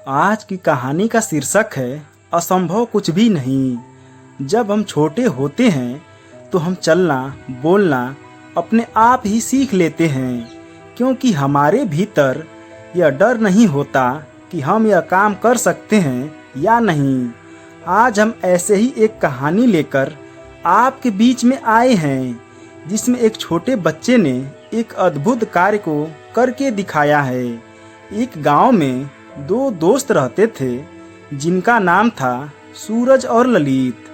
आज की कहानी का शीर्षक है असंभव कुछ भी नहीं। जब हम छोटे होते हैं तो हम चलना बोलना अपने आप ही सीख लेते हैं, क्योंकि हमारे भीतर यह डर नहीं होता कि हम यह काम कर सकते हैं या नहीं। आज हम ऐसे ही एक कहानी लेकर आपके बीच में आए हैं, जिसमें एक छोटे बच्चे ने एक अद्भुत कार्य को करके दिखाया है। एक गांव में दो दोस्त रहते थे, जिनका नाम था सूरज और ललित।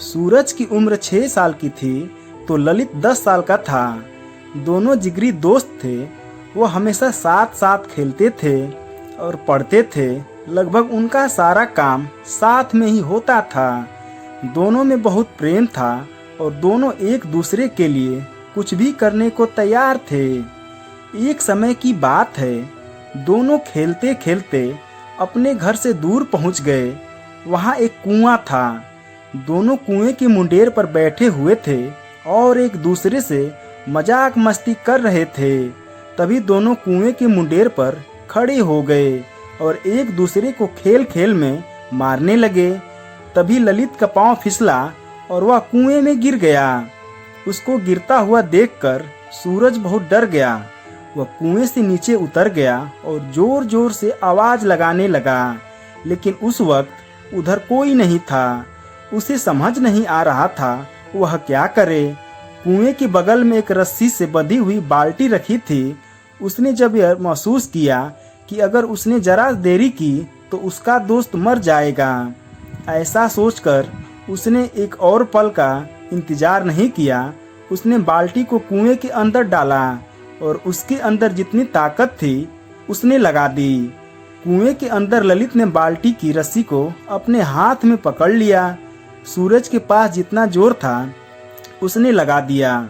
सूरज की उम्र 6 साल की थी तो ललित 10 साल का था। दोनों जिगरी दोस्त थे। वो हमेशा साथ साथ खेलते थे और पढ़ते थे। लगभग उनका सारा काम साथ में ही होता था। दोनों में बहुत प्रेम था और दोनों एक दूसरे के लिए कुछ भी करने को तैयार थे। एक समय की बात है, दोनों खेलते खेलते अपने घर से दूर पहुंच गए। वहां एक कुआं था। दोनों कुएं के मुंडेर पर बैठे हुए थे और एक दूसरे से मजाक मस्ती कर रहे थे। तभी दोनों कुएं के मुंडेर पर खड़े हो गए और एक दूसरे को खेल खेल में मारने लगे। तभी ललित का पांव फिसला और वह कुएं में गिर गया। उसको गिरता हुआ देखकर सूरज बहुत डर गया। वह कुएं से नीचे उतर गया और जोर जोर से आवाज लगाने लगा, लेकिन उस वक्त उधर कोई नहीं था। उसे समझ नहीं आ रहा था वह क्या करे। कुएं के बगल में एक रस्सी से बंधी हुई बाल्टी रखी थी। उसने जब यह महसूस किया कि अगर उसने जरा देरी की तो उसका दोस्त मर जाएगा, ऐसा सोचकर उसने एक और पल का इंतजार नहीं किया। उसने बाल्टी को कुएं के अंदर डाला और उसके अंदर जितनी ताकत थी उसने लगा दी। कुएं के अंदर ललित ने बाल्टी की रस्सी को अपने हाथ में पकड़ लिया। सूरज के पास जितना जोर था उसने लगा दिया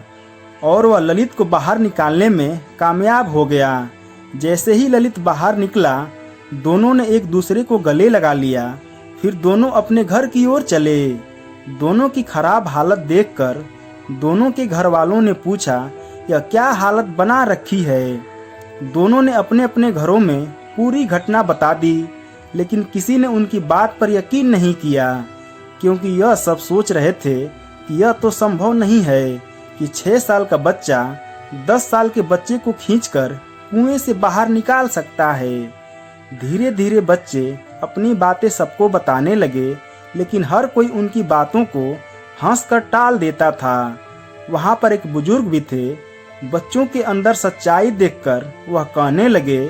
और वह ललित को बाहर निकालने में कामयाब हो गया। जैसे ही ललित बाहर निकला, दोनों ने एक दूसरे को गले लगा लिया। फिर दोनों अपने घर की ओर चले। दोनों की खराब हालत देखकर दोनों के घर वालों ने पूछा, यह क्या हालत बना रखी है। दोनों ने अपने अपने घरों में पूरी घटना बता दी, लेकिन किसी ने उनकी बात पर यकीन नहीं किया, क्योंकि यह सब सोच रहे थे कि यह तो संभव नहीं है कि 6 साल का बच्चा 10 साल के बच्चे को खींचकर कुएं से बाहर निकाल सकता है। धीरे धीरे बच्चे अपनी बातें सबको बताने लगे, लेकिन हर कोई उनकी बातों को हंसकर टाल देता था। वहां पर एक बुजुर्ग भी थे। बच्चों के अंदर सच्चाई देखकर वह कहने लगे,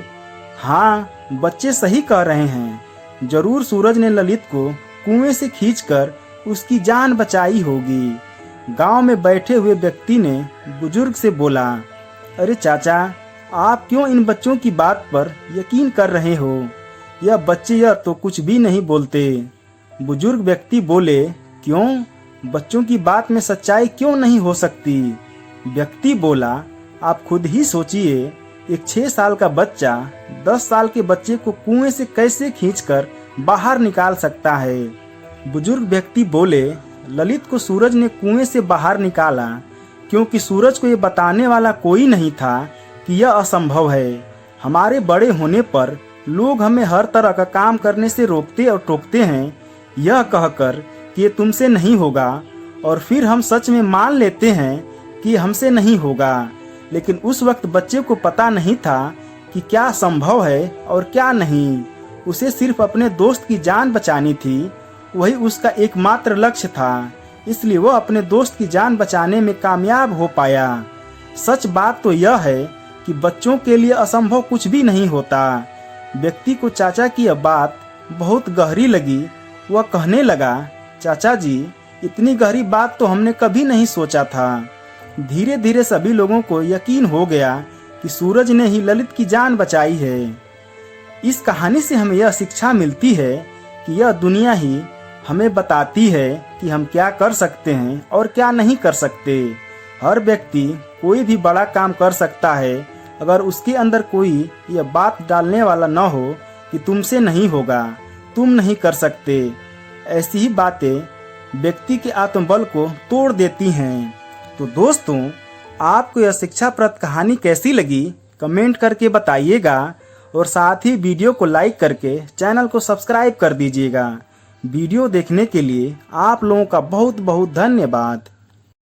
हाँ, बच्चे सही कह रहे हैं। जरूर सूरज ने ललित को कुएं से खींचकर उसकी जान बचाई होगी। गांव में बैठे हुए व्यक्ति ने बुजुर्ग से बोला, अरे चाचा, आप क्यों इन बच्चों की बात पर यकीन कर रहे हो? यह बच्चे यह तो कुछ भी नहीं बोलते। बुजुर्ग व्यक्ति बोले, क्यों? बच्चों की बात में सच्चाई क्यों नहीं हो सकती? व्यक्ति बोला, आप खुद ही सोचिए, एक 6 साल का बच्चा 10 साल के बच्चे को कुएं से कैसे खींचकर बाहर निकाल सकता है? बुजुर्ग व्यक्ति बोले, ललित को सूरज ने कुएं से बाहर निकाला, क्योंकि सूरज को ये बताने वाला कोई नहीं था कि यह असंभव है। हमारे बड़े होने पर लोग हमें हर तरह का काम करने से रोकते और टोकते हैं, यह कहकर कि ये तुमसे नहीं होगा, और फिर हम सच में मान लेते हैं कि हमसे नहीं होगा। लेकिन उस वक्त बच्चे को पता नहीं था कि क्या संभव है और क्या नहीं। उसे सिर्फ अपने दोस्त की जान बचानी थी, वही उसका एकमात्र लक्ष्य था। इसलिए वह अपने दोस्त की जान बचाने में कामयाब हो पाया। सच बात तो यह है कि बच्चों के लिए असंभव कुछ भी नहीं होता। व्यक्ति को चाचा की यह बात बहुत गहरी लगी। वह कहने लगा, चाचा जी, इतनी गहरी बात तो हमने कभी नहीं सोचा था। धीरे धीरे सभी लोगों को यकीन हो गया कि सूरज ने ही ललित की जान बचाई है। इस कहानी से हमें यह शिक्षा मिलती है कि यह दुनिया ही हमें बताती है कि हम क्या कर सकते हैं और क्या नहीं कर सकते। हर व्यक्ति कोई भी बड़ा काम कर सकता है, अगर उसके अंदर कोई यह बात डालने वाला न हो कि तुमसे नहीं होगा, तुम नहीं कर सकते। ऐसी ही बातें व्यक्ति के आत्मबल को तोड़ देती हैं। तो दोस्तों, आपको यह शिक्षाप्रद कहानी कैसी लगी कमेंट करके बताइएगा। और साथ ही वीडियो को लाइक करके चैनल को सब्सक्राइब कर दीजिएगा। वीडियो देखने के लिए आप लोगों का बहुत बहुत धन्यवाद।